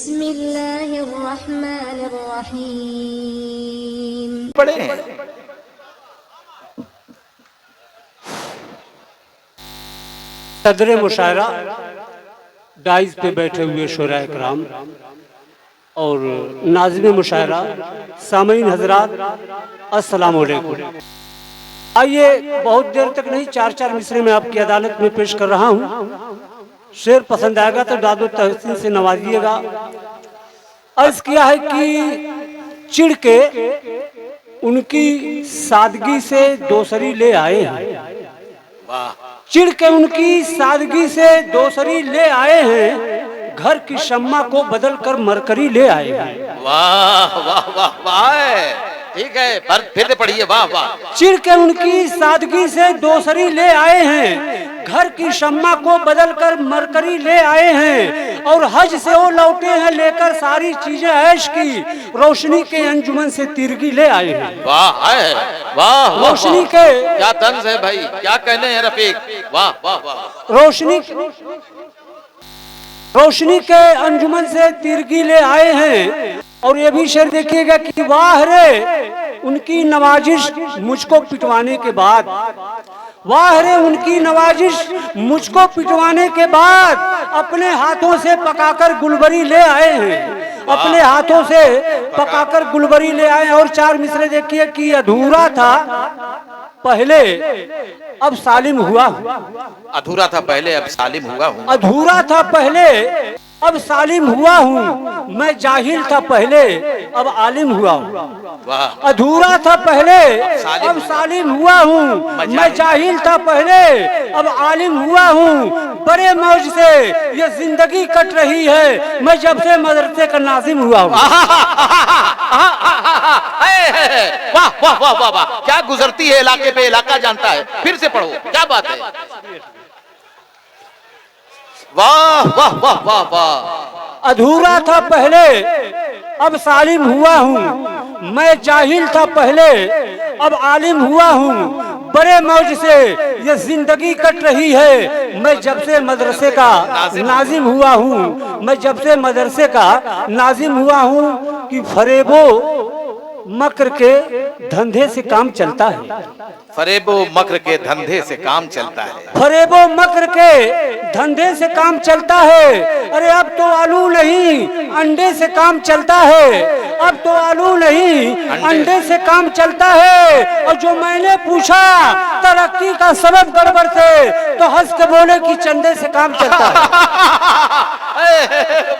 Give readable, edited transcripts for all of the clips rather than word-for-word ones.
बिस्मिल्लाहिर्रहमानिर्रहीम। पढ़े हैं। सदर मुशायरा डाइज पे बैठे हुए शोरा इकराम और नाज़िम मुशायरा सामीन हजरात, अस्सलाम वालेकुम। आइए, बहुत देर तक नहीं, चार चार मिसरे में आपकी अदालत में पेश कर रहा हूँ। शेर पसंद आएगा तो दादो तहसीन से नवाजिएगा। अर्ज किया है कि चिढ़ के उनकी सादगी से दोसरी ले आए हैं। चिढ़ के उनकी सादगी से दोसरी ले आए हैं, घर की शम्मा को बदल कर मरकरी ले आए हैं। वाह वाह वाह वाह, ठीक है, पर फिर से पढ़िए। वाह वाह। चिढ़ के उनकी सादगी से दोसरी ले आए हैं, घर की शम्मा को बदल कर मरकरी ले आए हैं, और हज से वो लौटे हैं लेकर सारी चीजें ऐश की, रोशनी के अंजुमन से तिरगी ले आए हैं। वाह है, वाह वाह, रोशनी वाह। के क्या तंज है भाई, क्या कहने हैं रफीक। वाह वाह वाह। रोशनी के अंजुमन से तिरगी ले आए हैं। और ये भी शेर देखिएगा कि वाह रे उनकी नवाजिश मुझको पिटवाने के बाद, वाह रे उनकी नवाजिश मुझको पिटवाने के बाद, अपने हाथों से पकाकर गुलबरी ले आए हैं, अपने हाथों से पकाकर गुलबरी ले आए हैं। और चार मिसरे देखिए कि अधूरा था पहले अब सालिम हुआ, अधूरा था पहले अब सालिम हुआ हूँ। अधूरा था पहले अब सालिम हुआ हूँ, मैं जाहिल था पहले अब आलिम हुआ हूँ। वाह। अधूरा था पहले अब सालिम हुआ हूँ, मैं जाहिल था पहले अब आलिम हुआ हूँ। बड़े मौज से ये जिंदगी कट रही है, मैं जब से मदरसे का नाजिम हुआ हूँ। वाह वाह वाह वाह वाह, क्या गुजरती है इलाके पे, इलाका जानता है। फिर से पढ़ो, क्या बात है। वाह वाह वाह वाह वाह। अधूरा था पहले अब सालिम हुआ हूँ, मैं जाहिल था पहले अब आलिम हुआ हूँ। बड़े मौज से ये जिंदगी कट रही है, मैं जब से मदरसे का नाजिम हुआ हूँ, मैं जब से मदरसे का नाजिम हुआ हूँ। कि फरेबो मक्र के धंधे से काम चलता है, फरेबो मक्र के धंधे से काम चलता है, फरेबो मक्र के धंधे से काम चलता है। अरे अब तो आलू नहीं अंडे से काम चलता है, अब तो आलू नहीं अंडे से काम चलता है। और जो मैंने पूछा तरक्की का सबब गड़बड़ से, तो हंस के बोले कि चंदे से काम चलता है।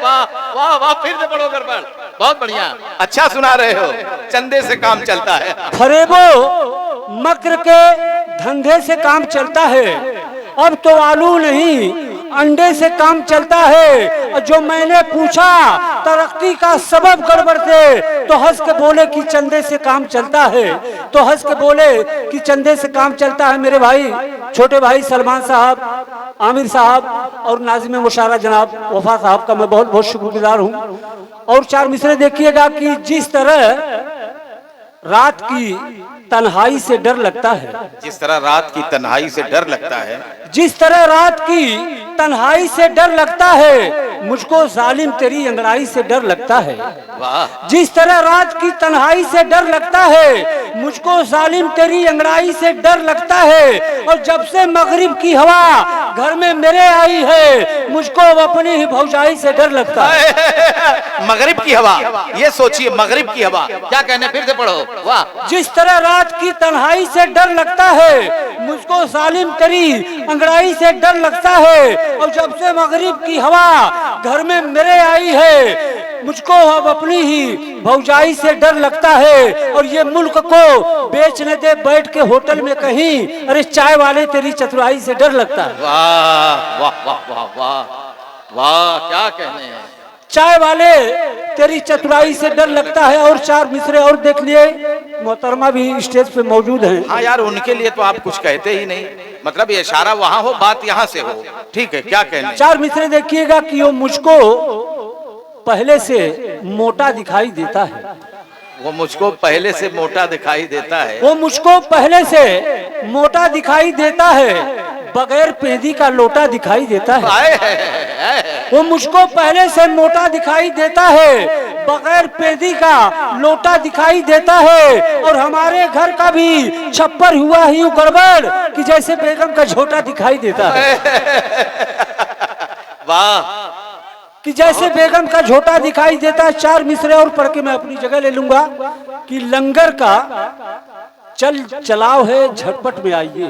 वाह वाह वाह, फिर से पढ़ो गड़बड़। बहुत बढ़िया, अच्छा सुना रहे हो। चंदे से काम चलता है, फरेबो मक्र के धंधे से काम चलता है, अब तो आलू नहीं अंडे से काम चलता है। और जो मैंने पूछा तरक्की का सबब गड़बड़ से, तो हंस के बोले कि चंदे से काम चलता है, तो हंस के बोले कि चंदे से काम चलता है। मेरे भाई, छोटे भाई सलमान साहब, आमिर साहब और नाज़िम मुशायरा जनाब वफा साहब का मैं बहुत बहुत शुक्रगुजार हूँ। और चार मिसरे देखिएगा कि जिस तरह रात की तन्हाई से डर लगता है, जिस तरह रात की तन्हाई से डर लगता है, जिस तरह रात की तन्हाई से डर लगता है, मुझको जालिम तेरी अंगड़ाई से डर लगता है। वाह। जिस तरह रात की तन्हाई से डर लगता है, मुझको जालिम तेरी अंगड़ाई से डर लगता है। और जब से मगरिब की हवा घर में मेरे आई है, मुझको अपनी ही भौजाई से डर लगता है। मगरिब की हवा, ये सोचिए, मगरिब की हवा। क्या कहने, फिर से पढ़ो। वाह। जिस तरह रात की तन्हाई से डर लगता है, मुझको जालिम तेरी अंगड़ाई से डर लगता है। और जब से मगरिब की हवा घर में मेरे आई है, मुझको अब अपनी ही भौजाई से डर लगता है। और ये मुल्क को बेचने दे बैठ के होटल में कहीं, अरे चाय वाले तेरी चतुराई से डर लगता है। वाह वाह वाह वाह वाह वाह, क्या कहने हैं। चाय वाले तेरी चतुराई से डर लगता है। और चार मिसरे और देख लिए, मोहतरमा भी स्टेज पे मौजूद हैं। हाँ यार, उनके लिए तो आप कुछ कहते ही नहीं, मतलब ये इशारा वहाँ हो, बात यहाँ से हो। ठीक है, क्या कहने। चार मिसरे देखिएगा कि वो मुझको पहले से मोटा दिखाई देता है, वो मुझको पहले से मोटा दिखाई देता है, वो मुझको पहले से मोटा दिखाई देता है। बगैर पेंदी का लोटा दिखाई देता है। आए है। वो मुझको पहले से मोटा दिखाई देता है, बगैर पेंदी का लोटा दिखाई देता है। और हमारे घर का भी छप्पर हुआ ही गड़बड़ कि जैसे बेगम का झोटा दिखाई देता है। वाह, कि जैसे बेगम का झोटा दिखाई देता है। 4 मिसरे और पढ़ के मैं अपनी जगह ले लूंगा कि लंगर का चल चलाव है, झटपट में आइए।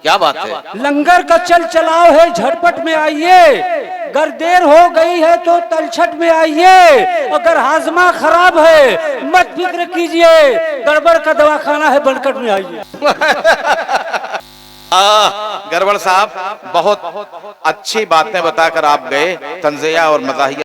क्या बात है। लंगर का चल चलाव है, झटपट में आइए। अगर देर हो गई है तो तलछट में आइए। अगर हाजमा खराब है मत फिक्र कीजिए, गड़बड़ का दवाखाना है, बनकट में आइए। गरबड़ साहब बहुत अच्छी बातें बताकर आप गए, तंजिया और मज़ाहिया